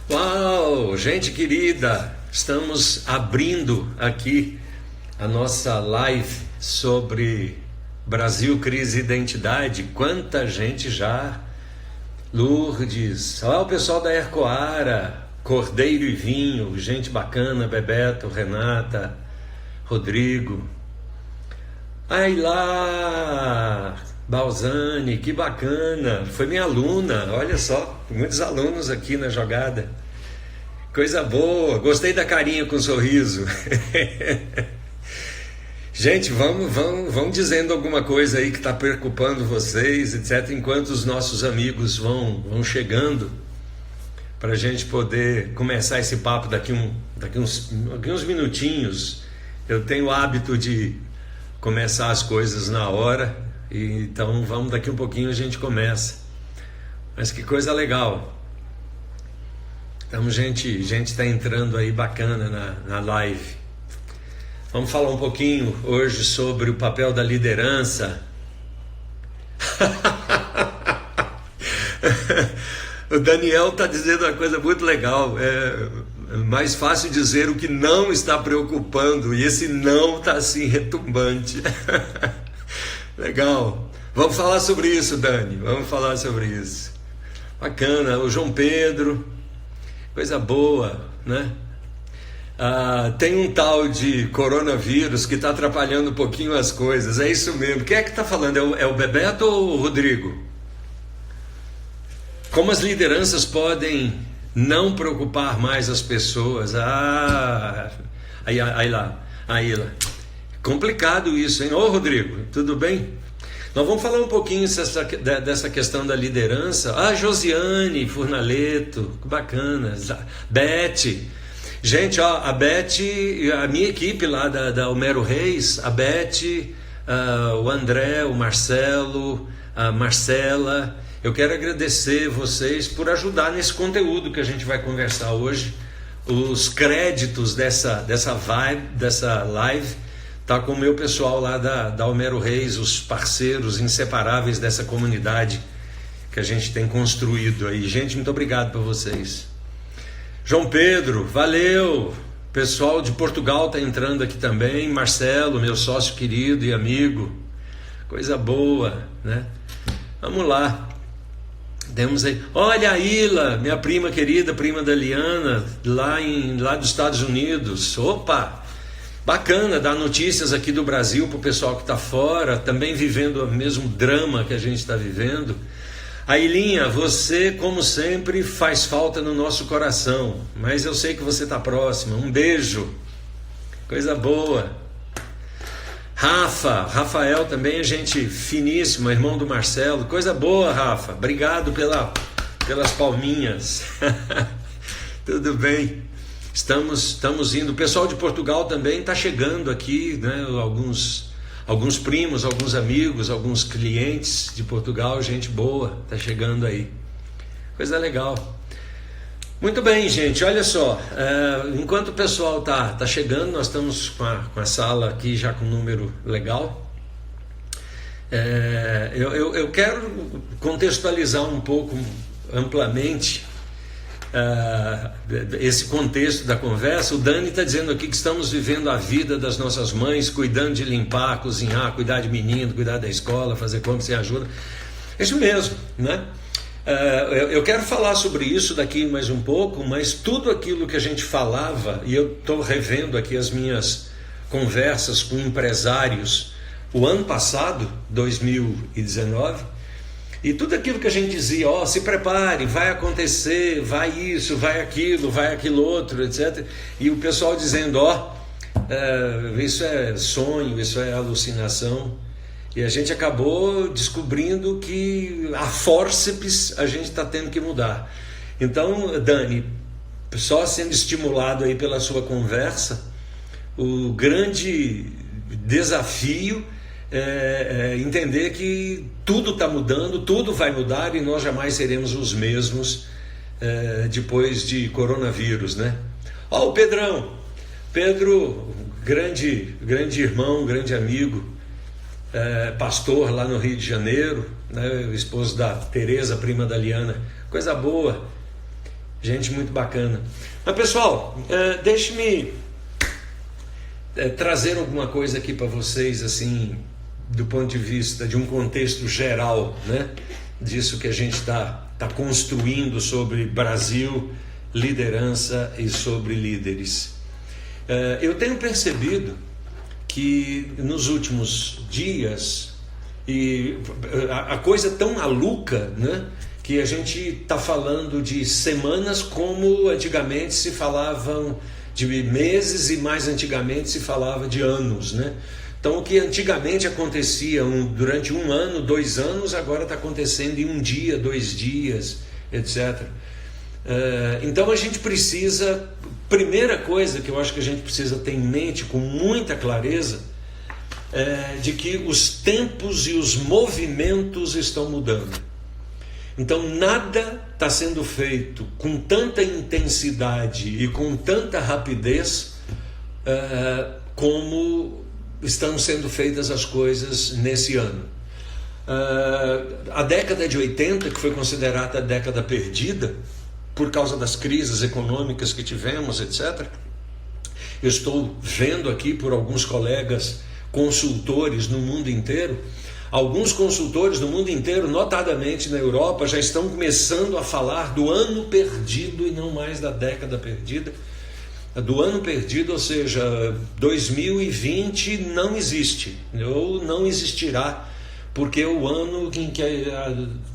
Uau, gente querida, estamos abrindo aqui a nossa live sobre Brasil, crise e identidade. Quanta gente já! Lourdes, olha o pessoal da Ercoara, Cordeiro e Vinho, gente bacana, Bebeto, Renata, Rodrigo. Ai lá, Balzani, que bacana, foi minha aluna, olha só, muitos alunos aqui na jogada, coisa boa, gostei da carinha com sorriso. Gente, vão dizendo alguma coisa aí que está preocupando vocês, etc., enquanto os nossos amigos vão chegando, para a gente poder começar esse papo daqui uns minutinhos. Eu tenho o hábito de começar as coisas na hora, então vamos, daqui um pouquinho a gente começa. Mas que coisa legal. Então gente está entrando aí bacana na live. Vamos falar um pouquinho hoje sobre o papel da liderança. O Daniel está dizendo uma coisa muito legal. É mais fácil dizer o que não está preocupando, e esse não está assim retumbante. Legal. Vamos falar sobre isso, Dani. Vamos falar sobre isso. Bacana. O João Pedro. Coisa boa, né? Tem um tal de coronavírus que está atrapalhando um pouquinho as coisas. É isso mesmo. Quem é que está falando? É o Bebeto ou o Rodrigo? Como as lideranças podem não preocupar mais as pessoas? Aí lá. Complicado isso, hein? Ô Rodrigo, tudo bem? Nós vamos falar um pouquinho dessa questão da liderança. Josiane Furnaleto, que bacana. Beth. Gente, a Beth, a minha equipe lá da Homero Reis, a Beth, o André, o Marcelo, a Marcela, eu quero agradecer vocês por ajudar nesse conteúdo que a gente vai conversar hoje. Os créditos dessa live tá com o meu pessoal lá da Homero Reis, os parceiros inseparáveis dessa comunidade que a gente tem construído aí. Gente, muito obrigado por vocês. João Pedro, valeu! Pessoal de Portugal está entrando aqui também. Marcelo, meu sócio querido e amigo. Coisa boa, né? Vamos lá. Temos aí. Olha a Ila, minha prima querida, prima da Liana, lá dos Estados Unidos. Opa! Bacana dar notícias aqui do Brasil para o pessoal que está fora, também vivendo o mesmo drama que a gente está vivendo. Ailinha, você, como sempre, faz falta no nosso coração, mas eu sei que você está próxima. Um beijo, coisa boa. Rafael também é gente finíssima, irmão do Marcelo. Coisa boa, Rafa, obrigado pelas palminhas. Tudo bem, estamos indo. O pessoal de Portugal também está chegando aqui, né? Alguns primos, alguns amigos, alguns clientes de Portugal, gente boa, tá chegando aí. Coisa legal. Muito bem, gente, olha só, enquanto o pessoal tá chegando, nós estamos com a sala aqui já com um número legal. Eu quero contextualizar um pouco amplamente esse contexto da conversa. O Dani está dizendo aqui que estamos vivendo a vida das nossas mães, cuidando de limpar, cozinhar, cuidar de menino, cuidar da escola, fazer compra sem ajuda. É isso mesmo, né? Eu quero falar sobre isso daqui mais um pouco, mas tudo aquilo que a gente falava, e eu estou revendo aqui as minhas conversas com empresários o ano passado, 2019, e tudo aquilo que a gente dizia, se prepare, vai acontecer, vai isso, vai aquilo outro, etc. E o pessoal dizendo, isso é sonho, isso é alucinação. E a gente acabou descobrindo que a fórceps a gente está tendo que mudar. Então, Dani, só sendo estimulado aí pela sua conversa, o grande desafio entender que tudo está mudando, tudo vai mudar e nós jamais seremos os mesmos depois de coronavírus, né? Ó, o Pedrão, Pedro, grande irmão, grande amigo, pastor lá no Rio de Janeiro, né? O esposo da Tereza, prima da Liana, coisa boa, gente muito bacana. Mas pessoal, deixe-me trazer alguma coisa aqui para vocês, assim, do ponto de vista de um contexto geral, né? Disso que a gente está construindo sobre Brasil, liderança e sobre líderes. Eu tenho percebido que nos últimos dias, e a coisa tão maluca, né? Que a gente está falando de semanas como antigamente se falavam de meses e mais antigamente se falava de anos, né? Então o que antigamente acontecia durante 1 ano, 2 anos, agora está acontecendo em 1 dia, 2 dias, etc. Então a gente precisa, primeira coisa que eu acho que a gente precisa ter em mente com muita clareza, de que os tempos e os movimentos estão mudando. Então nada está sendo feito com tanta intensidade e com tanta rapidez como estão sendo feitas as coisas nesse ano. A década de 80, que foi considerada a década perdida, por causa das crises econômicas que tivemos, etc. Eu estou vendo aqui por alguns colegas consultores no mundo inteiro. Alguns consultores no mundo inteiro, notadamente na Europa, já estão começando a falar do ano perdido e não mais da década perdida. Do ano perdido, ou seja, 2020 não existe, ou não existirá, porque é o ano em que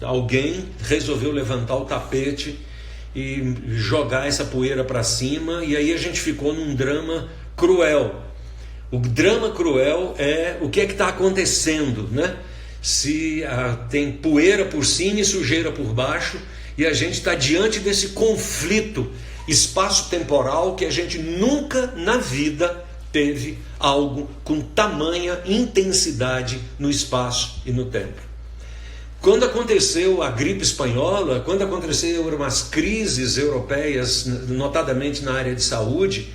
alguém resolveu levantar o tapete e jogar essa poeira para cima, e aí a gente ficou num drama cruel. O drama cruel é o que é que está acontecendo, né? Se tem poeira por cima e sujeira por baixo, e a gente está diante desse conflito espaço-temporal que a gente nunca na vida teve algo com tamanha intensidade no espaço e no tempo. Quando aconteceu a gripe espanhola, quando aconteceram umas crises europeias, notadamente na área de saúde,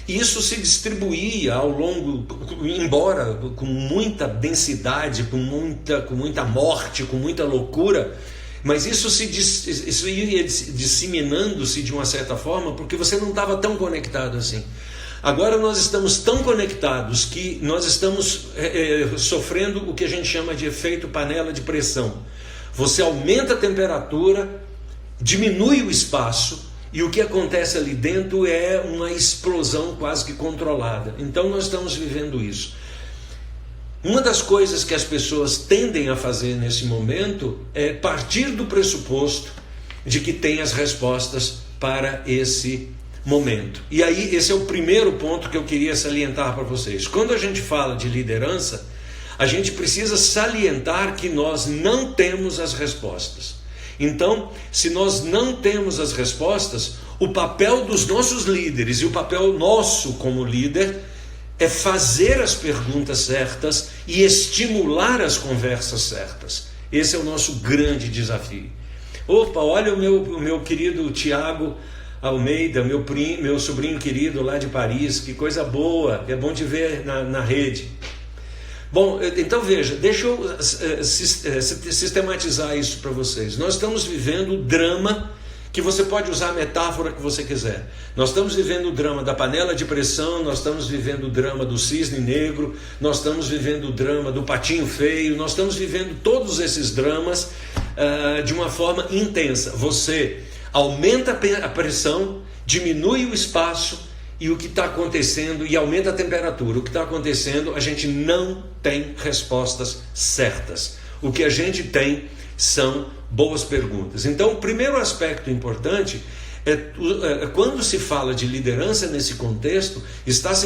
isso se distribuía ao longo, embora com muita densidade, com muita morte, com muita loucura, mas isso ia disseminando-se de uma certa forma, porque você não estava tão conectado assim. Agora nós estamos tão conectados que nós estamos sofrendo o que a gente chama de efeito panela de pressão. Você aumenta a temperatura, diminui o espaço, e o que acontece ali dentro é uma explosão quase que controlada. Então nós estamos vivendo isso. Uma das coisas que as pessoas tendem a fazer nesse momento é partir do pressuposto de que tem as respostas para esse momento. E aí esse é o primeiro ponto que eu queria salientar para vocês. Quando a gente fala de liderança, a gente precisa salientar que nós não temos as respostas. Então, se nós não temos as respostas, o papel dos nossos líderes e o papel nosso como líder é fazer as perguntas certas e estimular as conversas certas. Esse é o nosso grande desafio. Opa, olha o meu querido Tiago Almeida, meu sobrinho querido lá de Paris, que coisa boa, é bom te ver na rede. Bom, então veja, deixa eu sistematizar isso para vocês. Nós estamos vivendo o drama, que você pode usar a metáfora que você quiser. Nós estamos vivendo o drama da panela de pressão, nós estamos vivendo o drama do cisne negro, nós estamos vivendo o drama do patinho feio, nós estamos vivendo todos esses dramas de uma forma intensa. Você aumenta a pressão, diminui o espaço, e o que está acontecendo, e aumenta a temperatura. O que está acontecendo, a gente não tem respostas certas. O que a gente tem são boas perguntas. Então, o primeiro aspecto importante é quando se fala de liderança nesse contexto, estamos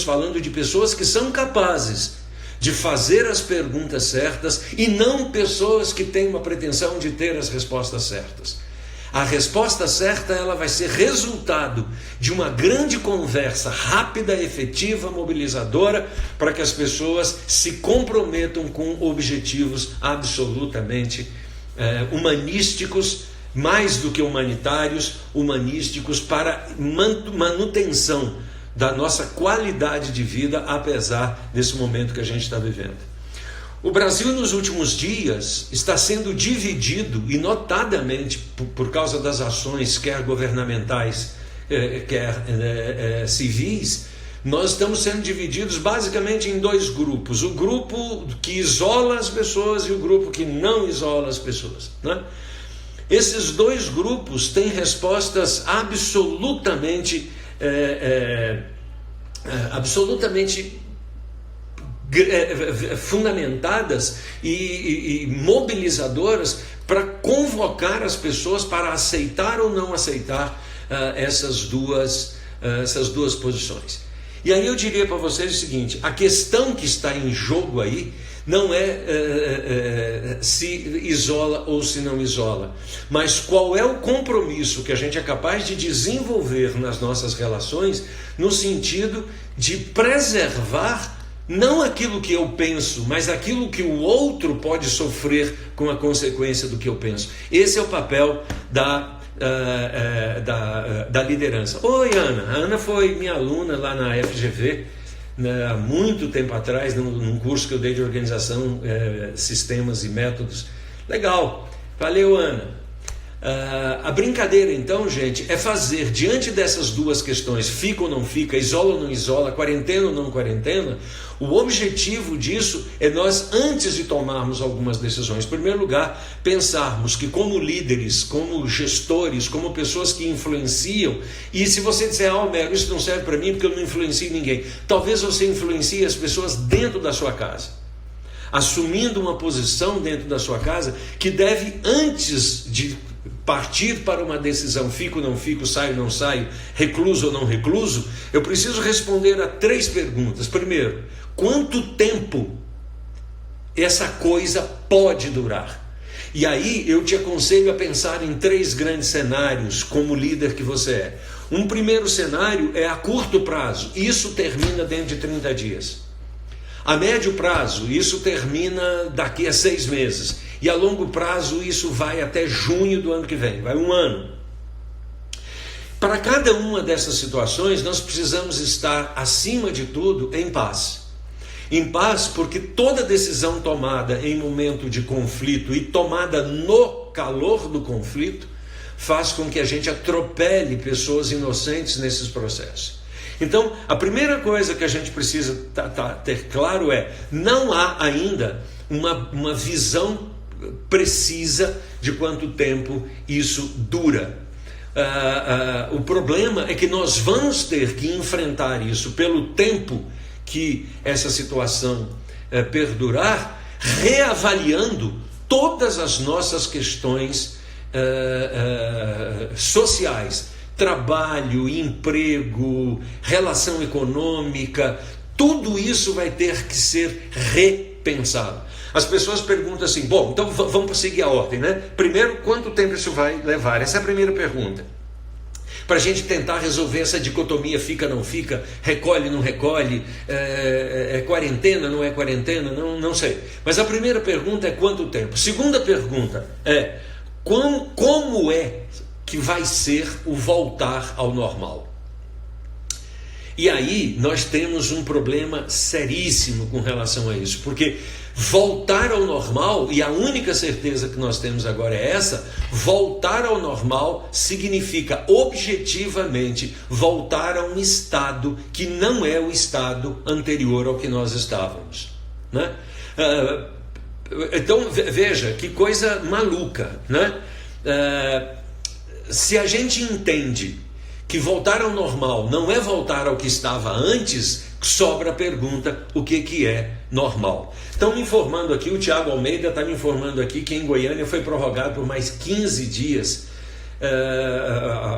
falando de pessoas que são capazes de fazer as perguntas certas e não pessoas que têm uma pretensão de ter as respostas certas. A resposta certa, ela vai ser resultado de uma grande conversa rápida, efetiva, mobilizadora, para que as pessoas se comprometam com objetivos absolutamente humanísticos, mais do que humanitários, humanísticos, para manutenção da nossa qualidade de vida, apesar desse momento que a gente está vivendo. O Brasil, nos últimos dias, está sendo dividido, e notadamente por causa das ações, quer governamentais, quer civis, nós estamos sendo divididos basicamente em dois grupos. O grupo que isola as pessoas e o grupo que não isola as pessoas, né? Esses dois grupos têm respostas absolutamente fundamentadas e mobilizadoras para convocar as pessoas para aceitar ou não aceitar essas duas posições. E aí eu diria para vocês o seguinte: a questão que está em jogo aí não é se isola ou se não isola, mas qual é o compromisso que a gente é capaz de desenvolver nas nossas relações, no sentido de preservar não aquilo que eu penso, mas aquilo que o outro pode sofrer com a consequência do que eu penso. Esse é o papel da liderança. Oi, Ana. A Ana foi minha aluna lá na FGV, há muito tempo atrás, num curso que eu dei de organização, sistemas e métodos. Legal, valeu, Ana. A brincadeira então, gente, é fazer diante dessas duas questões, fica ou não fica, isola ou não isola, quarentena ou não quarentena. O objetivo disso é nós, antes de tomarmos algumas decisões, em primeiro lugar, pensarmos que como líderes, como gestores, como pessoas que influenciam, e se você disser, Homero, isso não serve para mim porque eu não influencio ninguém, talvez você influencie as pessoas dentro da sua casa, assumindo uma posição dentro da sua casa que deve, antes de partir para uma decisão, fico ou não fico, saio ou não saio, recluso ou não recluso, eu preciso responder a 3 perguntas. Primeiro, quanto tempo essa coisa pode durar? E aí eu te aconselho a pensar em 3 grandes cenários como líder que você é. Um primeiro cenário é a curto prazo, isso termina dentro de 30 dias. A médio prazo, isso termina daqui a 6 meses. E a longo prazo, isso vai até junho do ano que vem, vai 1 ano. Para cada uma dessas situações, nós precisamos estar, acima de tudo, em paz. Em paz, porque toda decisão tomada em momento de conflito e tomada no calor do conflito, faz com que a gente atropele pessoas inocentes nesses processos. Então, a primeira coisa que a gente precisa ter claro é: não há ainda uma visão precisa de quanto tempo isso dura. O problema é que nós vamos ter que enfrentar isso pelo tempo que essa situação perdurar, reavaliando todas as nossas questões sociais, trabalho, emprego, relação econômica, tudo isso vai ter que ser repensado. As pessoas perguntam assim, bom, então vamos seguir a ordem, né? Primeiro, quanto tempo isso vai levar? Essa é a primeira pergunta. Para a gente tentar resolver essa dicotomia, fica, não fica, recolhe, não recolhe, é quarentena, não é quarentena, não sei. Mas a primeira pergunta é quanto tempo? Segunda pergunta é, como é que vai ser o voltar ao normal? E aí nós temos um problema seríssimo com relação a isso, porque voltar ao normal, e a única certeza que nós temos agora é essa, voltar ao normal significa objetivamente voltar a um estado que não é o estado anterior ao que nós estávamos, né? Então veja que coisa maluca, né? Se a gente entende que voltar ao normal não é voltar ao que estava antes, sobra a pergunta, o que é normal? Estão me informando aqui, o Tiago Almeida está me informando aqui que em Goiânia foi prorrogado por mais 15 dias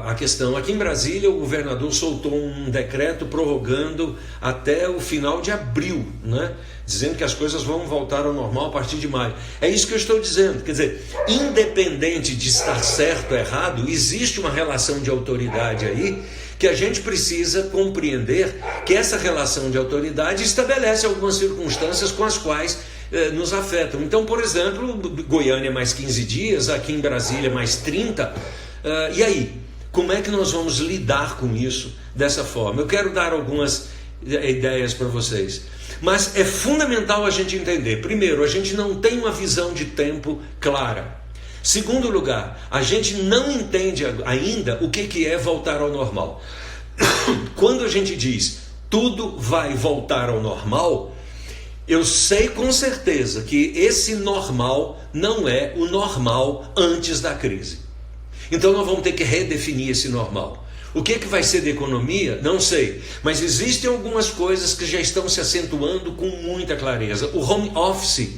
a questão. Aqui em Brasília, o governador soltou um decreto prorrogando até o final de abril, né? Dizendo que as coisas vão voltar ao normal a partir de maio. É isso que eu estou dizendo. Quer dizer, independente de estar certo ou errado, existe uma relação de autoridade aí que a gente precisa compreender, que essa relação de autoridade estabelece algumas circunstâncias com as quais nos afetam. Então, por exemplo, Goiânia mais 15 dias, aqui em Brasília mais 30. E aí, como é que nós vamos lidar com isso dessa forma? Eu quero dar algumas ideias para vocês. Mas é fundamental a gente entender. Primeiro, a gente não tem uma visão de tempo clara. Segundo lugar, a gente não entende ainda o que é voltar ao normal. Quando a gente diz tudo vai voltar ao normal, eu sei com certeza que esse normal não é o normal antes da crise. Então nós vamos ter que redefinir esse normal. O que vai ser da economia? Não sei. Mas existem algumas coisas que já estão se acentuando com muita clareza. O home office,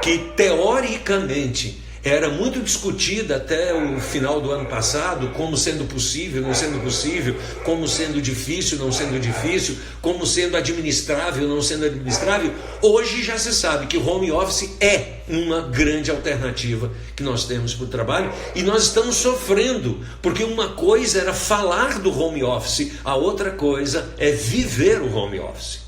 que teoricamente era muito discutida até o final do ano passado, como sendo possível, não sendo possível, como sendo difícil, não sendo difícil, como sendo administrável, não sendo administrável. Hoje já se sabe que o home office é uma grande alternativa que nós temos para o trabalho, e nós estamos sofrendo, porque uma coisa era falar do home office, a outra coisa é viver o home office.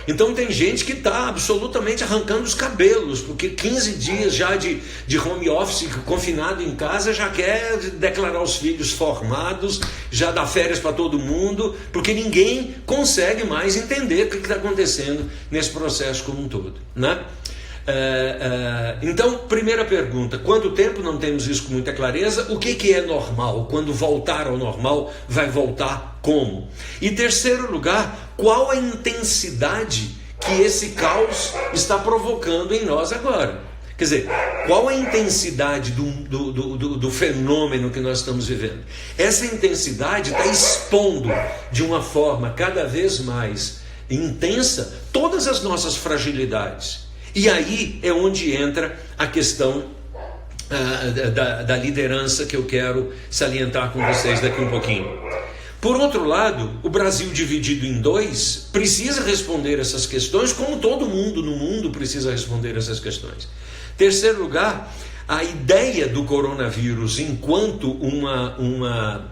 Então tem gente que está absolutamente arrancando os cabelos, porque 15 dias já de home office, confinado em casa, já quer declarar os filhos formados, já dá férias para todo mundo, porque ninguém consegue mais entender o que está acontecendo nesse processo como um todo, né? Então, primeira pergunta: quanto tempo? Não temos isso com muita clareza. O que é normal? Quando voltar ao normal, vai voltar como? E terceiro lugar, qual a intensidade que esse caos está provocando em nós agora? Quer dizer, qual a intensidade do fenômeno que nós estamos vivendo? Essa intensidade está expondo de uma forma cada vez mais intensa todas as nossas fragilidades. E aí é onde entra a questão da liderança, que eu quero salientar com vocês daqui um pouquinho. Por outro lado, o Brasil dividido em dois precisa responder essas questões, como todo mundo no mundo precisa responder essas questões. Terceiro lugar, a ideia do coronavírus enquanto uma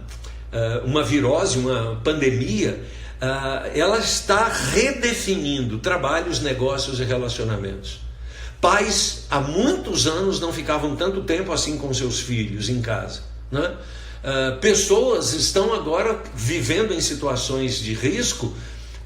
virose, uma pandemia, ela está redefinindo trabalhos, negócios e relacionamentos. Pais há muitos anos não ficavam tanto tempo assim com seus filhos em casa, né? Pessoas estão agora vivendo em situações de risco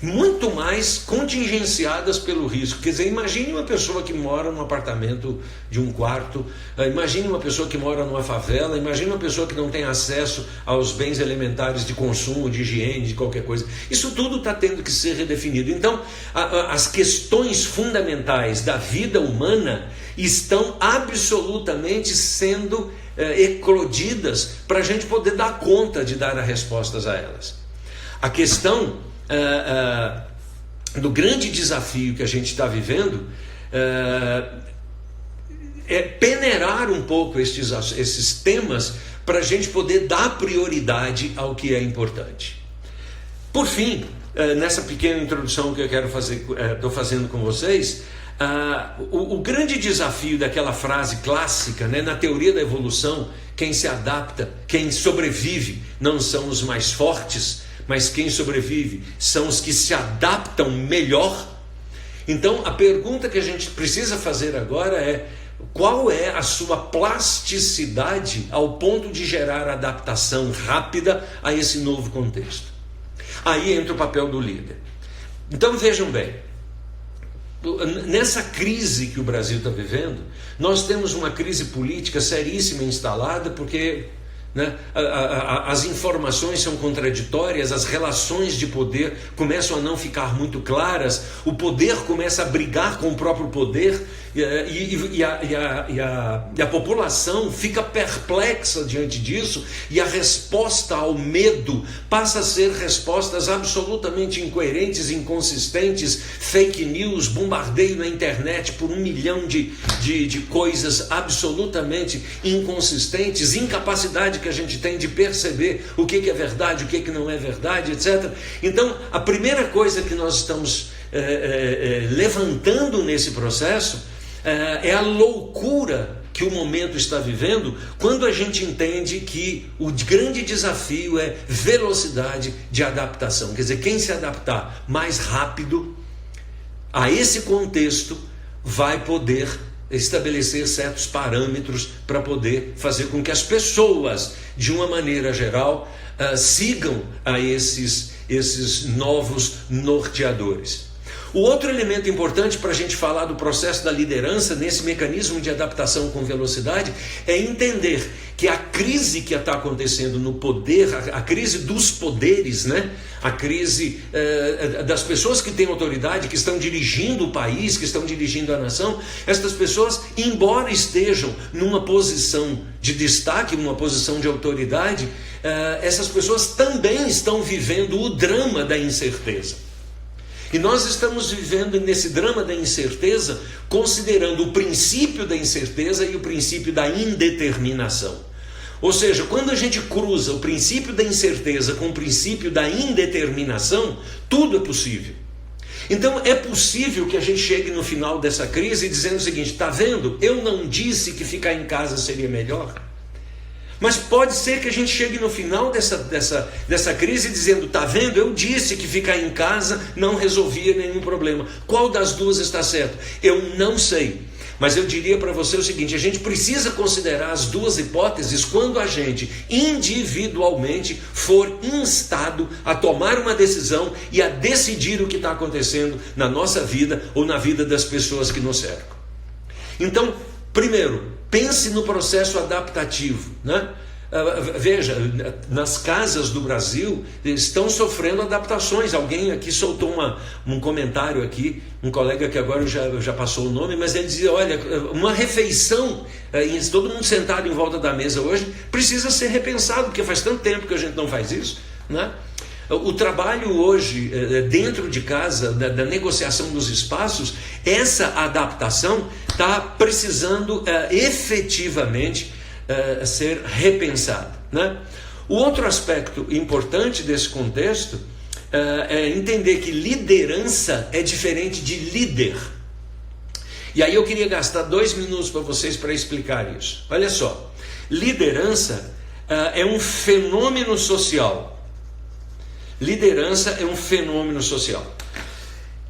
muito mais contingenciadas pelo risco. Quer dizer, imagine uma pessoa que mora num apartamento de um quarto, imagine uma pessoa que mora numa favela, imagine uma pessoa que não tem acesso aos bens elementares de consumo, de higiene, de qualquer coisa. Isso tudo está tendo que ser redefinido. Então, as questões fundamentais da vida humana estão absolutamente sendo eclodidas para a gente poder dar conta de dar as respostas a elas. A questão do grande desafio que a gente está vivendo é peneirar um pouco esses temas para a gente poder dar prioridade ao que é importante. Por fim, nessa pequena introdução que eu quero fazer, estou fazendo com vocês, o grande desafio daquela frase clássica, né, na teoria da evolução: quem se adapta, quem sobrevive, não são os mais fortes, mas quem sobrevive são os que se adaptam melhor. Então a pergunta que a gente precisa fazer agora é: qual é a sua plasticidade ao ponto de gerar adaptação rápida a esse novo contexto? Aí entra o papel do líder. Então vejam bem, nessa crise que o Brasil está vivendo, nós temos uma crise política seríssima instalada, porque as informações são contraditórias, as relações de poder começam a não ficar muito claras, o poder começa a brigar com o próprio poder, e a população fica perplexa diante disso, e a resposta ao medo passa a ser respostas absolutamente incoerentes, inconsistentes, fake news, bombardeio na internet por 1 milhão de coisas absolutamente inconsistentes, incapacidade que a gente tem de perceber o que é verdade, o que não é verdade, etc. Então, a primeira coisa que nós estamos levantando nesse processo é a loucura que o momento está vivendo, quando a gente entende que o grande desafio é velocidade de adaptação. Quer dizer, quem se adaptar mais rápido a esse contexto vai poder estabelecer certos parâmetros para poder fazer com que as pessoas, de uma maneira geral, sigam a esses novos norteadores. O outro elemento importante para a gente falar do processo da liderança nesse mecanismo de adaptação com velocidade é entender que a crise que está acontecendo no poder, a crise dos poderes, né? A crise das pessoas que têm autoridade, que estão dirigindo o país, que estão dirigindo a nação, estas pessoas, embora estejam numa posição de destaque, numa posição de autoridade, essas pessoas também estão vivendo o drama da incerteza. E nós estamos vivendo nesse drama da incerteza, considerando o princípio da incerteza e o princípio da indeterminação. Ou seja, quando a gente cruza o princípio da incerteza com o princípio da indeterminação, tudo é possível. Então é possível que a gente chegue no final dessa crise dizendo o seguinte: está vendo? Eu não disse que ficar em casa seria melhor. Mas pode ser que a gente chegue no final dessa crise dizendo: está vendo? Eu disse que ficar em casa não resolvia nenhum problema. Qual das duas está certo? Eu não sei. Mas eu diria para você o seguinte: a gente precisa considerar as duas hipóteses quando a gente individualmente for instado a tomar uma decisão e a decidir o que está acontecendo na nossa vida ou na vida das pessoas que nos cercam. Então, primeiro, pense no processo adaptativo, né? Veja, nas casas do Brasil estão sofrendo adaptações. Alguém aqui soltou um comentário aqui, um colega que agora já passou o nome, mas ele dizia: olha, uma refeição, todo mundo sentado em volta da mesa hoje, precisa ser repensado, porque faz tanto tempo que a gente não faz isso, né? O trabalho hoje dentro de casa, da negociação dos espaços, essa adaptação está precisando efetivamente ser repensada, né? O outro aspecto importante desse contexto é entender que liderança é diferente de líder. E aí eu queria gastar 2 minutos para vocês para explicar isso. Olha só, liderança é um fenômeno social. Liderança é um fenômeno social.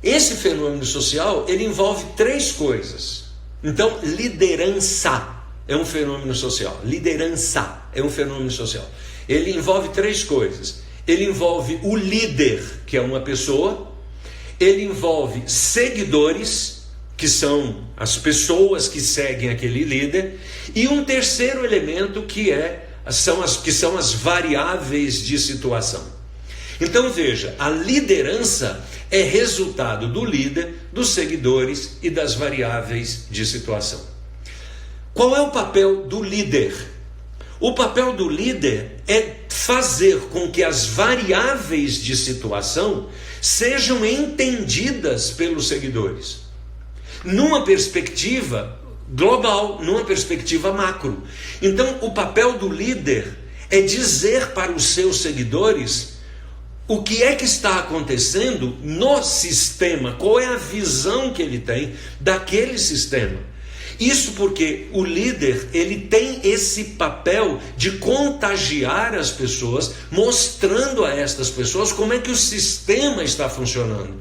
Esse fenômeno social, ele envolve 3 coisas. Então, liderança é um fenômeno social. Liderança é um fenômeno social. Ele envolve 3 coisas. Ele envolve o líder, que é uma pessoa. Ele envolve seguidores, que são as pessoas que seguem aquele líder. E um terceiro elemento que são as variáveis de situação. Então veja, a liderança é resultado do líder, dos seguidores e das variáveis de situação. Qual é o papel do líder? O papel do líder é fazer com que as variáveis de situação sejam entendidas pelos seguidores, numa perspectiva global, numa perspectiva macro. Então o papel do líder é dizer para os seus seguidores o que é que está acontecendo no sistema, qual é a visão que ele tem daquele sistema. Isso porque o líder, ele tem esse papel de contagiar as pessoas, mostrando a estas pessoas como é que o sistema está funcionando.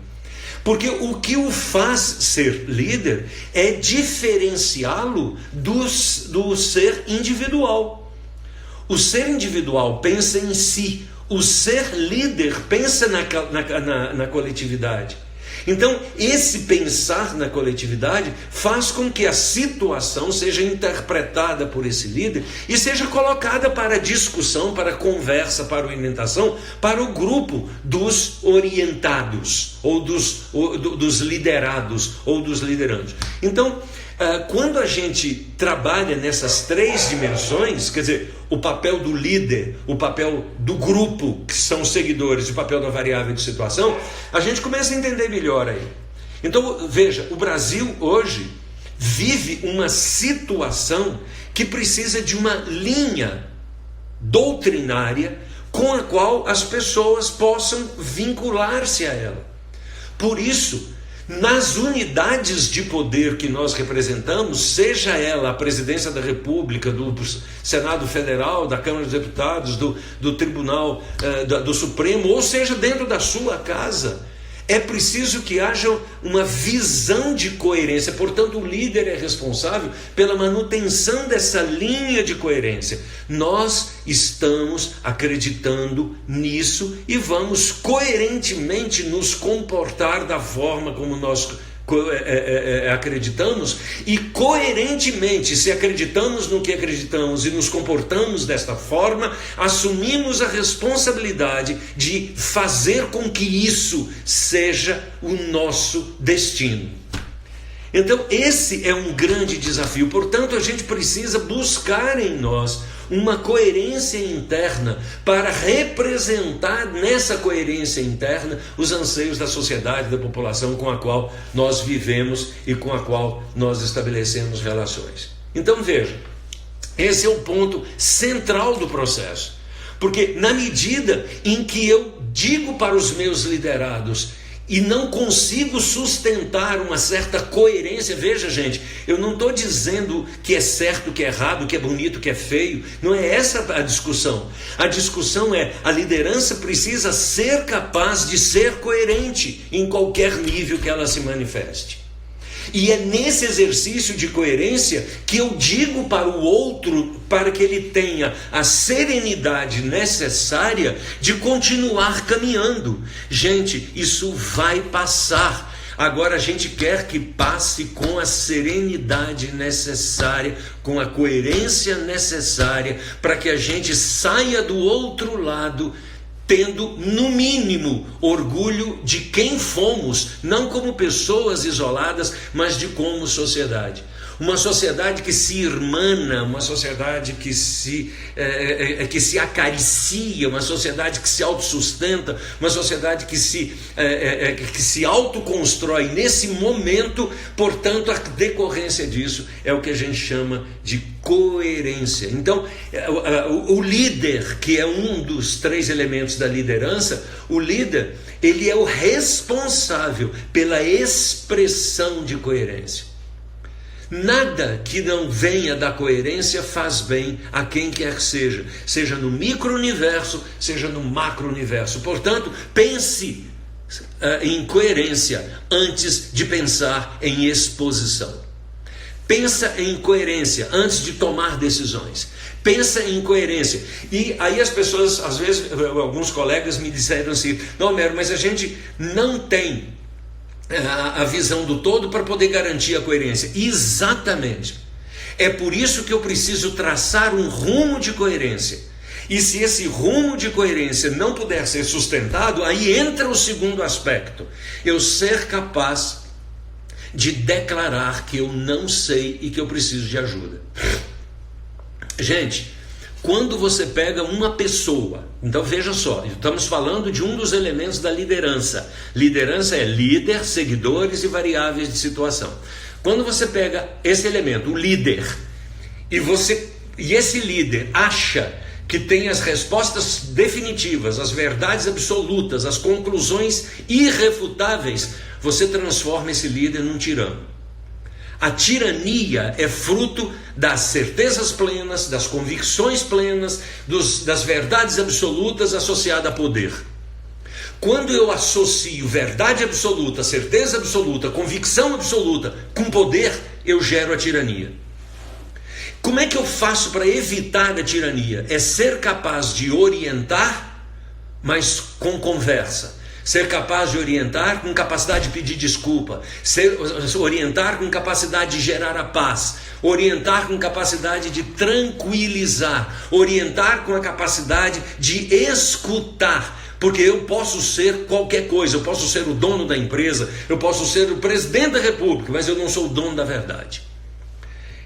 Porque o que o faz ser líder é diferenciá-lo do ser individual. O ser individual pensa em si. O ser líder pensa na coletividade. Então, esse pensar na coletividade faz com que a situação seja interpretada por esse líder e seja colocada para discussão, para conversa, para orientação, para o grupo dos orientados, ou dos liderados, ou dos liderandos. Então, quando a gente trabalha nessas 3 dimensões, quer dizer, o papel do líder, o papel do grupo, que são os seguidores, e o papel da variável de situação, a gente começa a entender melhor aí. Então, veja, o Brasil hoje vive uma situação que precisa de uma linha doutrinária com a qual as pessoas possam vincular-se a ela. Por isso, nas unidades de poder que nós representamos, seja ela a presidência da República, do Senado Federal, da Câmara dos Deputados, do Tribunal, do Supremo, ou seja, dentro da sua casa, é preciso que haja uma visão de coerência. Portanto, o líder é responsável pela manutenção dessa linha de coerência. Nós estamos acreditando nisso e vamos coerentemente nos comportar da forma como nós acreditamos, e coerentemente, se acreditamos no que acreditamos e nos comportamos desta forma, assumimos a responsabilidade de fazer com que isso seja o nosso destino. Então esse é um grande desafio. Portanto, a gente precisa buscar em nós uma coerência interna para representar nessa coerência interna os anseios da sociedade, da população com a qual nós vivemos e com a qual nós estabelecemos relações. Então veja, esse é o ponto central do processo, porque na medida em que eu digo para os meus liderados e não consigo sustentar uma certa coerência, veja gente, eu não estou dizendo que é certo, que é errado, que é bonito, que é feio, não é essa a discussão. A discussão é, a liderança precisa ser capaz de ser coerente em qualquer nível que ela se manifeste. E é nesse exercício de coerência que eu digo para o outro, para que ele tenha a serenidade necessária de continuar caminhando. Gente, isso vai passar. Agora a gente quer que passe com a serenidade necessária, com a coerência necessária, para que a gente saia do outro lado tendo, no mínimo, orgulho de quem fomos, não como pessoas isoladas, mas de como sociedade. Uma sociedade que se irmana, uma sociedade que se acaricia, uma sociedade que se autossustenta, uma sociedade que se autoconstrói nesse momento. Portanto, a decorrência disso é o que a gente chama de coerência. Então, o líder, que é um dos 3 elementos da liderança, o líder, ele é o responsável pela expressão de coerência. Nada que não venha da coerência faz bem a quem quer que seja, seja no micro-universo, seja no macro-universo. Portanto, pense em coerência antes de pensar em exposição. Pensa em coerência antes de tomar decisões. Pensa em coerência. E aí as pessoas, às vezes, alguns colegas me disseram assim: não, Homero, mas a gente não tem a visão do todo para poder garantir a coerência. Exatamente. É por isso que eu preciso traçar um rumo de coerência. E se esse rumo de coerência não puder ser sustentado, aí entra o segundo aspecto: eu ser capaz de declarar que eu não sei e que eu preciso de ajuda. Gente, quando você pega uma pessoa, então veja só, estamos falando de um dos elementos da liderança. Liderança é líder, seguidores e variáveis de situação. Quando você pega esse elemento, o líder, e esse líder acha que tem as respostas definitivas, as verdades absolutas, as conclusões irrefutáveis, você transforma esse líder num tirano. A tirania é fruto das certezas plenas, das convicções plenas, das verdades absolutas associadas a poder. Quando eu associo verdade absoluta, certeza absoluta, convicção absoluta com poder, eu gero a tirania. Como é que eu faço para evitar a tirania? É ser capaz de orientar, mas com conversa. Ser capaz de orientar com capacidade de pedir desculpa, orientar com capacidade de gerar a paz, orientar com capacidade de tranquilizar, orientar com a capacidade de escutar, porque eu posso ser qualquer coisa, eu posso ser o dono da empresa, eu posso ser o presidente da república, mas eu não sou o dono da verdade.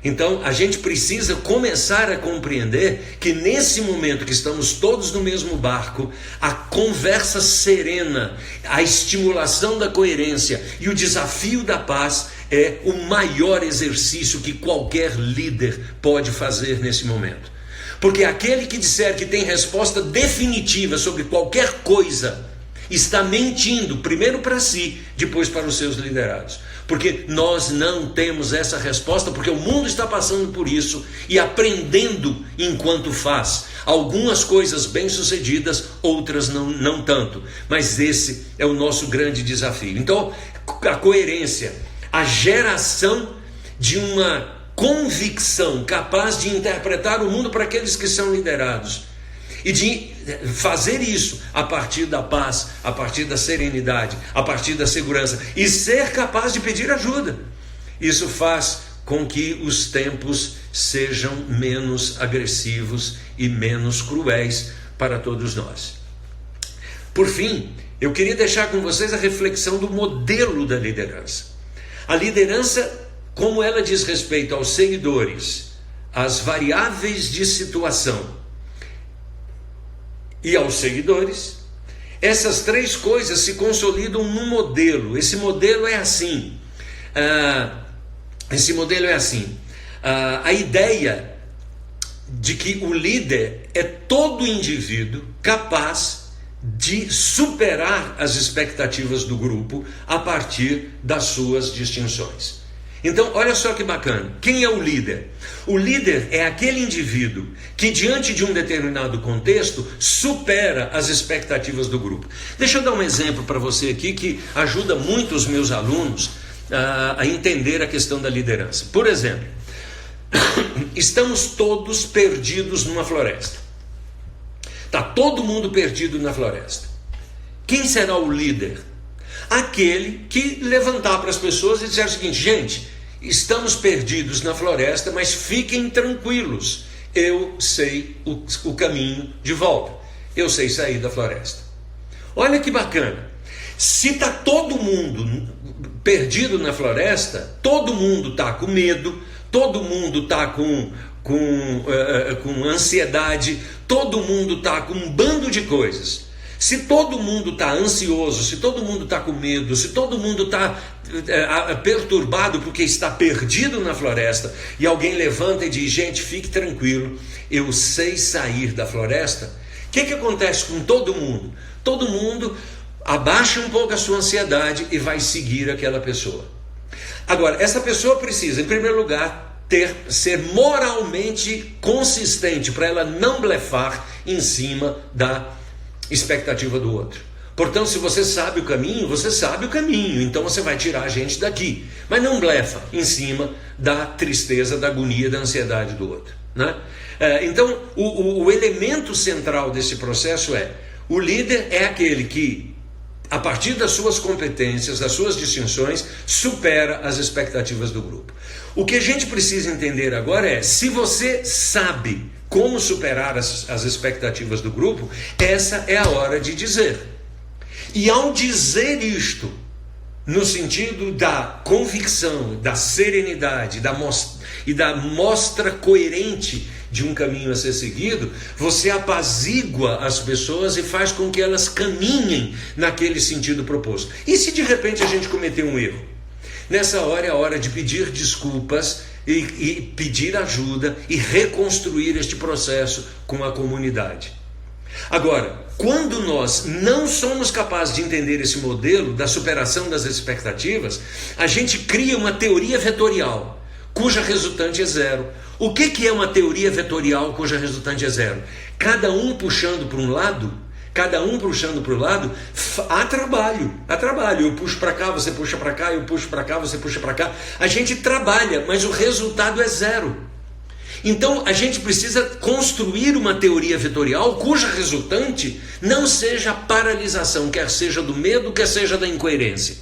Então a gente precisa começar a compreender que nesse momento que estamos todos no mesmo barco, a conversa serena, a estimulação da coerência e o desafio da paz é o maior exercício que qualquer líder pode fazer nesse momento. Porque aquele que disser que tem resposta definitiva sobre qualquer coisa está mentindo, primeiro para si, depois para os seus liderados. Porque nós não temos essa resposta, porque o mundo está passando por isso e aprendendo enquanto faz. Algumas coisas bem-sucedidas, outras não tanto. Mas esse é o nosso grande desafio. Então, a coerência, a geração de uma convicção capaz de interpretar o mundo para aqueles que são liderados e de fazer isso a partir da paz, a partir da serenidade, a partir da segurança e ser capaz de pedir ajuda. Isso faz com que os tempos sejam menos agressivos e menos cruéis para todos nós. Por fim, eu queria deixar com vocês a reflexão do modelo da liderança. A liderança, como ela diz respeito aos seguidores, às variáveis de situação e aos seguidores, essas três coisas se consolidam num modelo. Esse modelo é assim. A ideia de que o líder é todo indivíduo capaz de superar as expectativas do grupo a partir das suas distinções. Então, olha só que bacana. Quem é o líder? O líder é aquele indivíduo que, diante de um determinado contexto, supera as expectativas do grupo. Deixa eu dar um exemplo para você aqui que ajuda muito os meus alunos a entender a questão da liderança. Por exemplo, estamos todos perdidos numa floresta. Está todo mundo perdido na floresta. Quem será o líder? Aquele que levantar para as pessoas e dizer o seguinte: gente, estamos perdidos na floresta, mas fiquem tranquilos, eu sei o caminho de volta, eu sei sair da floresta. Olha que bacana. Se está todo mundo perdido na floresta, todo mundo está com medo, todo mundo está com ansiedade, todo mundo está com um bando de coisas. Se todo mundo está ansioso, se todo mundo está com medo, se todo mundo está perturbado porque está perdido na floresta, e alguém levanta e diz: gente, fique tranquilo, eu sei sair da floresta, o que acontece com todo mundo? Todo mundo abaixa um pouco a sua ansiedade e vai seguir aquela pessoa. Agora, essa pessoa precisa, em primeiro lugar, ser moralmente consistente para ela não blefar em cima da expectativa do outro. Portanto, se você sabe o caminho, você sabe o caminho, então você vai tirar a gente daqui, mas não blefa em cima da tristeza, da agonia, da ansiedade do outro, né? Então, o elemento central desse processo é: o líder é aquele que, a partir das suas competências, das suas distinções, supera as expectativas do grupo. O que a gente precisa entender agora é: se você sabe como superar as expectativas do grupo, essa é a hora de dizer. E ao dizer isto, no sentido da convicção, da serenidade e da mostra coerente de um caminho a ser seguido, você apazigua as pessoas e faz com que elas caminhem naquele sentido proposto. E se de repente a gente cometer um erro? Nessa hora é a hora de pedir desculpas e pedir ajuda e reconstruir este processo com a comunidade. Agora, quando nós não somos capazes de entender esse modelo da superação das expectativas, a gente cria uma teoria vetorial, cuja resultante é zero. O que é uma teoria vetorial cuja resultante é zero? Cada um puxando para um lado, há trabalho. Eu puxo para cá, você puxa para cá, eu puxo para cá, você puxa para cá. A gente trabalha, mas o resultado é zero. Então a gente precisa construir uma teoria vetorial cuja resultante não seja a paralisação, quer seja do medo, quer seja da incoerência,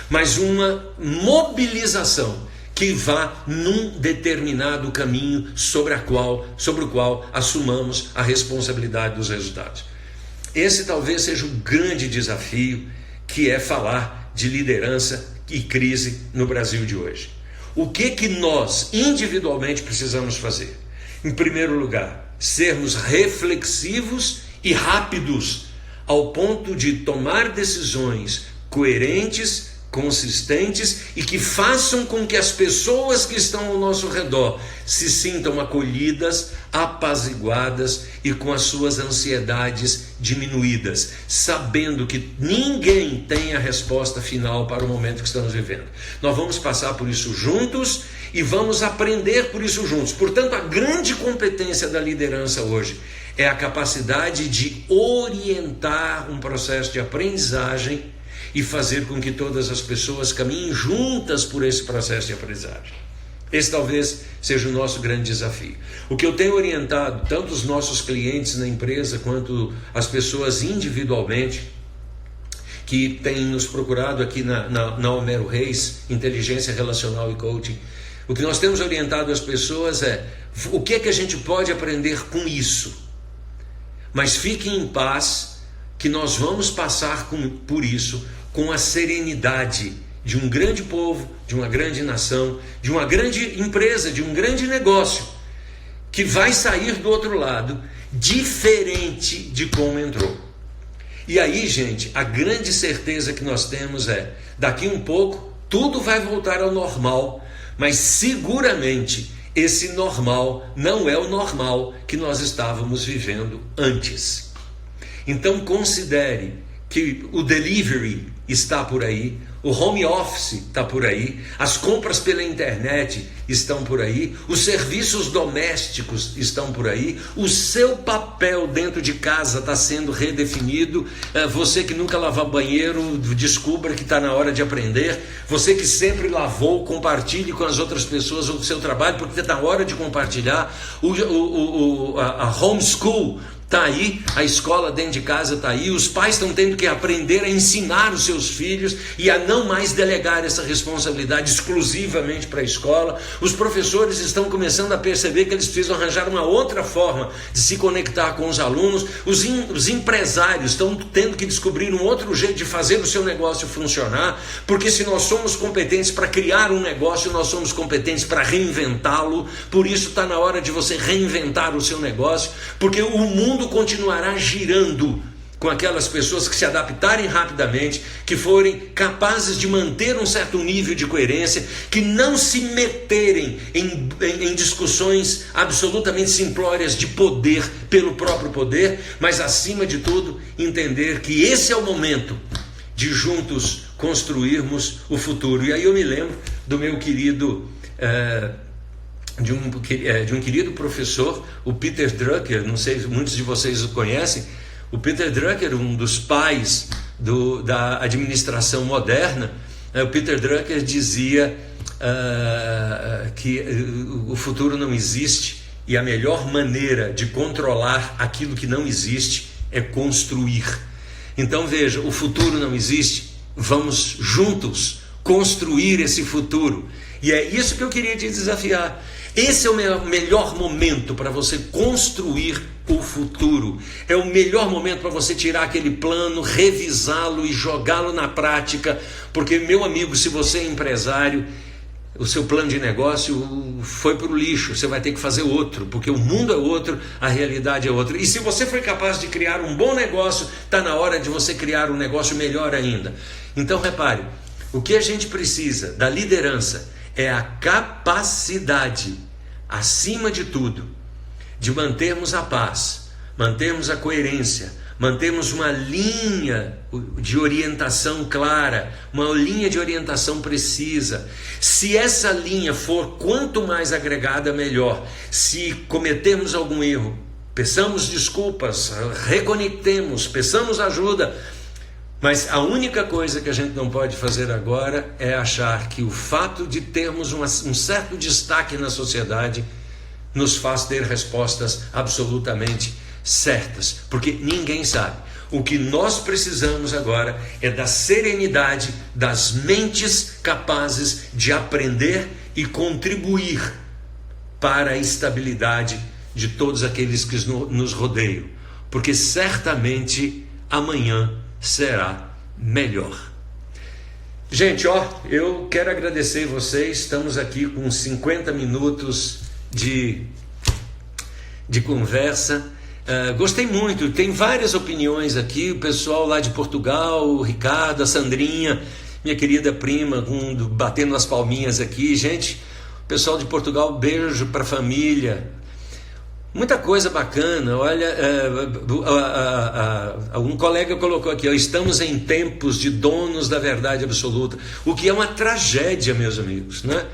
mas uma mobilização que vá num determinado caminho sobre o qual assumamos a responsabilidade dos resultados. Esse talvez seja o grande desafio, que é falar de liderança e crise no Brasil de hoje. O que nós individualmente precisamos fazer? Em primeiro lugar, sermos reflexivos e rápidos, ao ponto de tomar decisões coerentes, consistentes e que façam com que as pessoas que estão ao nosso redor se sintam acolhidas, apaziguadas e com as suas ansiedades diminuídas, sabendo que ninguém tem a resposta final para o momento que estamos vivendo. Nós vamos passar por isso juntos e vamos aprender por isso juntos. Portanto, a grande competência da liderança hoje é a capacidade de orientar um processo de aprendizagem e fazer com que todas as pessoas caminhem juntas por esse processo de aprendizagem. Esse talvez seja o nosso grande desafio. O que eu tenho orientado, tanto os nossos clientes na empresa, quanto as pessoas individualmente, que têm nos procurado aqui na Homero Reis, Inteligência Relacional e Coaching, o que nós temos orientado as pessoas é, o que é que a gente pode aprender com isso? Mas fiquem em paz, que nós vamos passar por isso com a serenidade de um grande povo, de uma grande nação, de uma grande empresa, de um grande negócio, que vai sair do outro lado diferente de como entrou. E aí, gente, a grande certeza que nós temos é, daqui um pouco, tudo vai voltar ao normal, mas seguramente esse normal não é o normal que nós estávamos vivendo antes. Então considere que o delivery está por aí, o home office está por aí, as compras pela internet estão por aí, os serviços domésticos estão por aí, o seu papel dentro de casa está sendo redefinido. Você que nunca lavou banheiro, descubra que está na hora de aprender. Você que sempre lavou, compartilhe com as outras pessoas o seu trabalho, porque está na hora de compartilhar. A homeschool está aí, a escola dentro de casa está aí, os pais estão tendo que aprender a ensinar os seus filhos e a não mais delegar essa responsabilidade exclusivamente para a escola. Os professores estão começando a perceber que eles precisam arranjar uma outra forma de se conectar com os alunos. Os empresários estão tendo que descobrir um outro jeito de fazer o seu negócio funcionar, porque se nós somos competentes para criar um negócio, nós somos competentes para reinventá-lo. Por isso está na hora de você reinventar o seu negócio, porque o mundo continuará girando com aquelas pessoas que se adaptarem rapidamente, que forem capazes de manter um certo nível de coerência, que não se meterem em discussões absolutamente simplórias de poder pelo próprio poder, mas acima de tudo entender que esse é o momento de juntos construirmos o futuro. E aí eu me lembro do meu querido de um querido professor, o Peter Drucker. Não sei se muitos de vocês o conhecem. O Peter Drucker, um dos pais da administração moderna. O Peter Drucker dizia que o futuro não existe e a melhor maneira de controlar aquilo que não existe é construir. Então veja, o futuro não existe, vamos juntos construir esse futuro. E é isso que eu queria te desafiar. Esse é o melhor momento para você construir o futuro. É o melhor momento para você tirar aquele plano, revisá-lo e jogá-lo na prática. Porque, meu amigo, se você é empresário, o seu plano de negócio foi para o lixo. Você vai ter que fazer outro, porque o mundo é outro, a realidade é outra. E se você foi capaz de criar um bom negócio, está na hora de você criar um negócio melhor ainda. Então, repare, o que a gente precisa da liderança é a capacidade, acima de tudo, de mantermos a paz, mantermos a coerência, mantermos uma linha de orientação clara, uma linha de orientação precisa. Se essa linha for quanto mais agregada, melhor. Se cometermos algum erro, peçamos desculpas, reconectemos, peçamos ajuda. Mas a única coisa que a gente não pode fazer agora é achar que o fato de termos um certo destaque na sociedade nos faz ter respostas absolutamente certas, porque ninguém sabe. O que nós precisamos agora é da serenidade das mentes capazes de aprender e contribuir para a estabilidade de todos aqueles que nos rodeiam, porque certamente amanhã será melhor. Gente, eu quero agradecer vocês. Estamos aqui com 50 minutos de conversa. Gostei muito, tem várias opiniões aqui. O pessoal lá de Portugal, o Ricardo, a Sandrinha, minha querida prima, batendo as palminhas aqui. Gente, pessoal de Portugal, beijo para a família. Muita coisa bacana. Olha, um colega colocou aqui, ó, estamos em tempos de donos da verdade absoluta, o que é uma tragédia, meus amigos, né?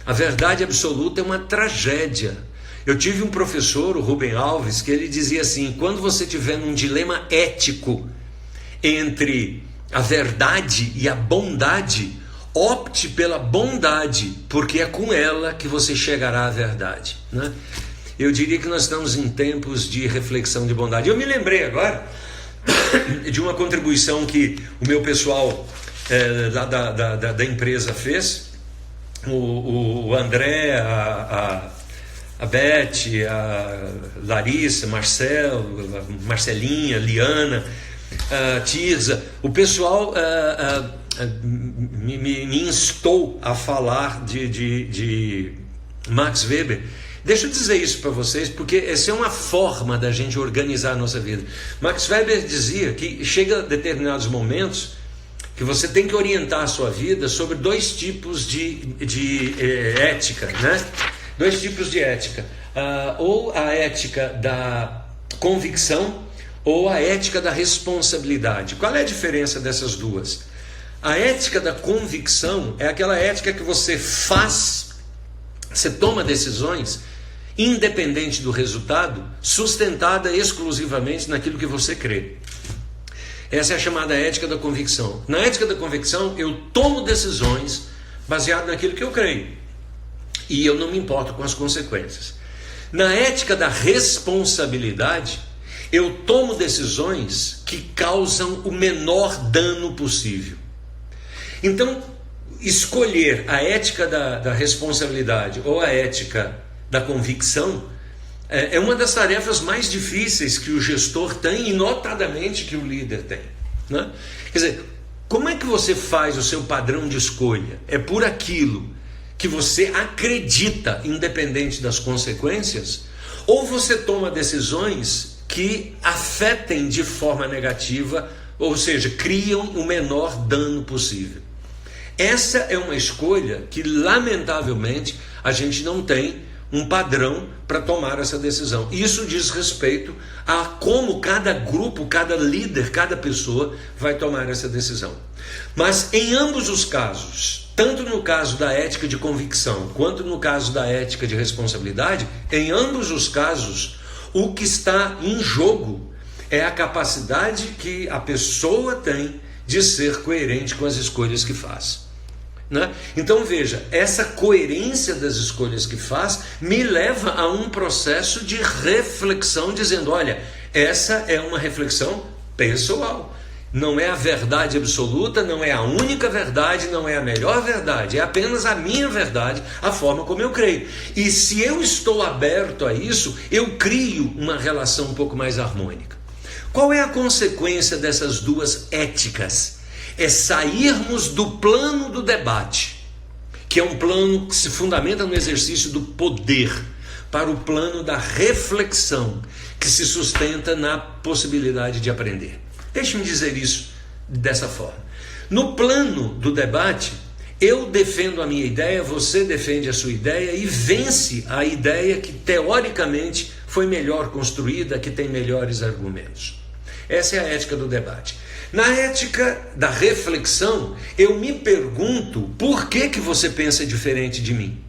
A verdade absoluta é uma tragédia. Eu tive um professor, o Rubem Alves, que ele dizia assim: quando você tiver num dilema ético entre a verdade e a bondade, opte pela bondade, porque é com ela que você chegará à verdade, né? Eu diria que nós estamos em tempos de reflexão de bondade. Eu me lembrei agora de uma contribuição que o meu pessoal lá da empresa fez. O André, a Beth, a Larissa, Marcelinha, Liana, a Tirza, o pessoal me instou a falar de Max Weber. Deixa eu dizer isso para vocês, porque essa é uma forma da gente organizar a nossa vida. Max Weber dizia que chega a determinados momentos que você tem que orientar a sua vida sobre dois tipos de ética, né? Dois tipos de ética. Ou a ética da convicção ou a ética da responsabilidade. Qual é a diferença dessas duas? A ética da convicção é aquela ética que você toma decisões independente do resultado, sustentada exclusivamente naquilo que você crê. Essa é a chamada ética da convicção. Na ética da convicção, eu tomo decisões baseadas naquilo que eu creio, e eu não me importo com as consequências. Na ética da responsabilidade, eu tomo decisões que causam o menor dano possível. Então, escolher a ética da responsabilidade ou a ética da convicção é uma das tarefas mais difíceis que o gestor tem e notadamente que o líder tem, né? Quer dizer, como é que você faz o seu padrão de escolha? É por aquilo que você acredita, independente das consequências, ou você toma decisões que afetem de forma negativa, ou seja, criam o menor dano possível? Essa é uma escolha que, lamentavelmente, a gente não tem um padrão para tomar essa decisão. Isso diz respeito a como cada grupo, cada líder, cada pessoa vai tomar essa decisão. Mas em ambos os casos, tanto no caso da ética de convicção, quanto no caso da ética de responsabilidade, em ambos os casos, o que está em jogo é a capacidade que a pessoa tem de ser coerente com as escolhas que faz, né? Então veja, essa coerência das escolhas que faz me leva a um processo de reflexão, dizendo, olha, essa é uma reflexão pessoal, não é a verdade absoluta, não é a única verdade, não é a melhor verdade, é apenas a minha verdade, a forma como eu creio. E se eu estou aberto a isso, eu crio uma relação um pouco mais harmônica. Qual é a consequência dessas duas éticas? É sairmos do plano do debate, que é um plano que se fundamenta no exercício do poder, para o plano da reflexão, que se sustenta na possibilidade de aprender. Deixe-me dizer isso dessa forma. No plano do debate, eu defendo a minha ideia, você defende a sua ideia e vence a ideia que teoricamente foi melhor construída, que tem melhores argumentos. Essa é a ética do debate. Na ética da reflexão, eu me pergunto por que você pensa diferente de mim.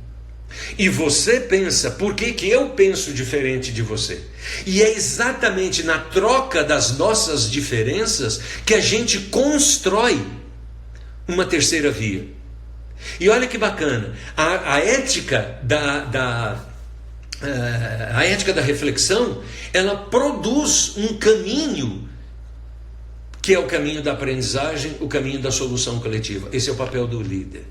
E você pensa por que eu penso diferente de você. E é exatamente na troca das nossas diferenças que a gente constrói uma terceira via. E olha que bacana, a ética a ética da reflexão, ela produz um caminho que é o caminho da aprendizagem, o caminho da solução coletiva. Esse é o papel do líder.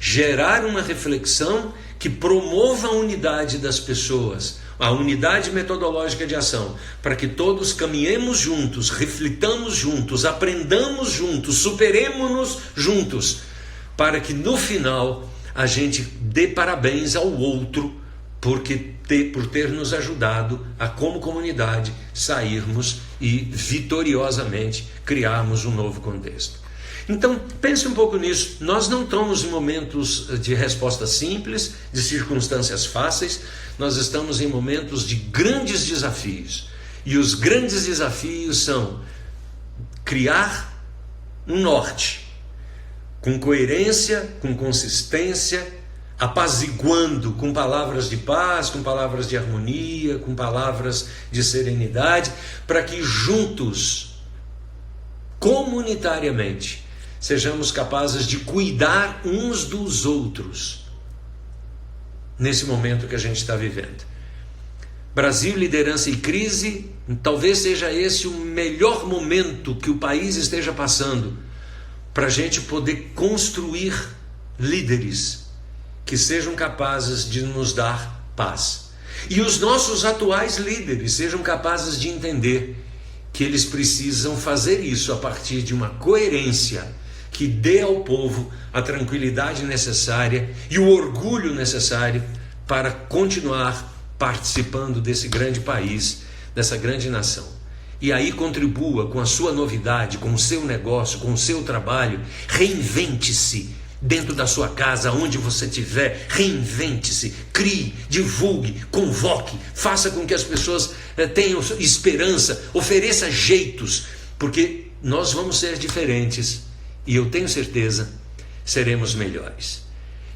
Gerar uma reflexão que promova a unidade das pessoas, a unidade metodológica de ação, para que todos caminhemos juntos, reflitamos juntos, aprendamos juntos, superemos-nos juntos, para que no final a gente dê parabéns ao outro por ter nos ajudado a, como comunidade, sairmos e vitoriosamente criarmos um novo contexto. Então, pense um pouco nisso. Nós não estamos em momentos de resposta simples, de circunstâncias fáceis, nós estamos em momentos de grandes desafios. E os grandes desafios são criar um norte, com coerência, com consistência, apaziguando com palavras de paz, com palavras de harmonia, com palavras de serenidade, para que juntos, comunitariamente, sejamos capazes de cuidar uns dos outros nesse momento que a gente está vivendo. Brasil, liderança e crise, talvez seja esse o melhor momento que o país esteja passando para a gente poder construir líderes que sejam capazes de nos dar paz. E os nossos atuais líderes sejam capazes de entender que eles precisam fazer isso a partir de uma coerência que dê ao povo a tranquilidade necessária e o orgulho necessário para continuar participando desse grande país, dessa grande nação. E aí contribua com a sua novidade, com o seu negócio, com o seu trabalho. Reinvente-se dentro da sua casa, onde você estiver. Reinvente-se, crie, divulgue, convoque, faça com que as pessoas tenham esperança, ofereça jeitos, porque nós vamos ser diferentes e eu tenho certeza seremos melhores.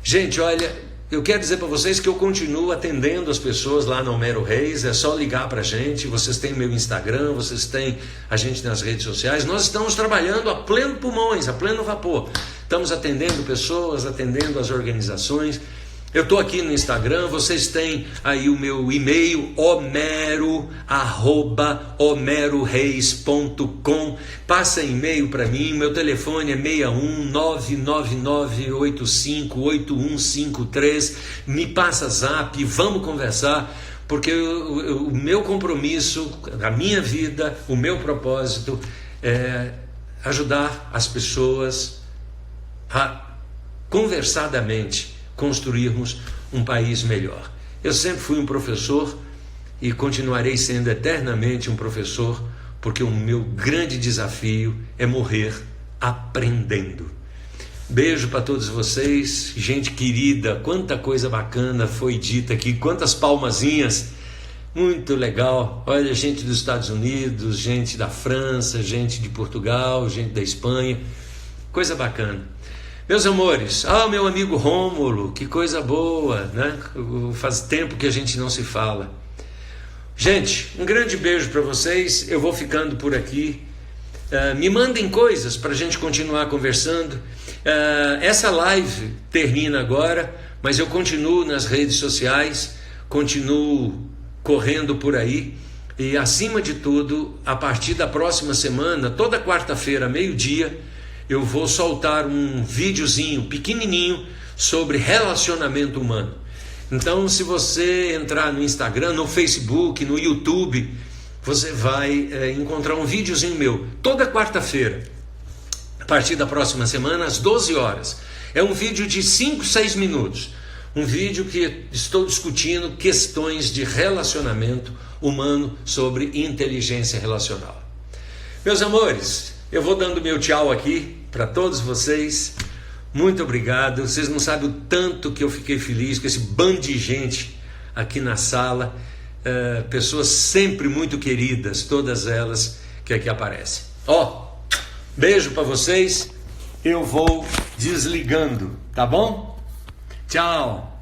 Gente, olha, eu quero dizer para vocês que eu continuo atendendo as pessoas lá no Homero Reis. É só ligar para a gente. Vocês têm meu Instagram, vocês têm a gente nas redes sociais. Nós estamos trabalhando a pleno pulmões, a pleno vapor. Estamos atendendo pessoas, atendendo as organizações. Eu estou aqui no Instagram, vocês têm aí o meu e-mail, homero@homeroreis.com. Passa e-mail para mim, meu telefone é 61 999858153. Me passa zap, vamos conversar, porque o meu compromisso, a minha vida, o meu propósito é ajudar as pessoas a conversadamente construirmos um país melhor. Eu sempre fui um professor e continuarei sendo eternamente um professor, porque o meu grande desafio é morrer aprendendo. Beijo para todos vocês, gente querida, quanta coisa bacana foi dita aqui, quantas palmazinhas, muito legal. Olha, gente dos Estados Unidos, gente da França, gente de Portugal, gente da Espanha, coisa bacana. Meus amores, meu amigo Rômulo, que coisa boa, né? Faz tempo que a gente não se fala. Gente, um grande beijo para vocês, eu vou ficando por aqui. Me mandem coisas para a gente continuar conversando. Essa live termina agora, mas eu continuo nas redes sociais, continuo correndo por aí. E acima de tudo, a partir da próxima semana, toda quarta-feira, meio-dia, eu vou soltar um videozinho pequenininho sobre relacionamento humano. Então, se você entrar no Instagram, no Facebook, no YouTube, você vai encontrar um videozinho meu, toda quarta-feira, a partir da próxima semana, às 12 horas. É um vídeo de 5, 6 minutos. Um vídeo que estou discutindo questões de relacionamento humano sobre inteligência relacional. Meus amores, eu vou dando meu tchau aqui para todos vocês. Muito obrigado. Vocês não sabem o tanto que eu fiquei feliz com esse bando de gente aqui na sala. Pessoas sempre muito queridas, todas elas que aqui aparecem. Beijo para vocês. Eu vou desligando, tá bom? Tchau.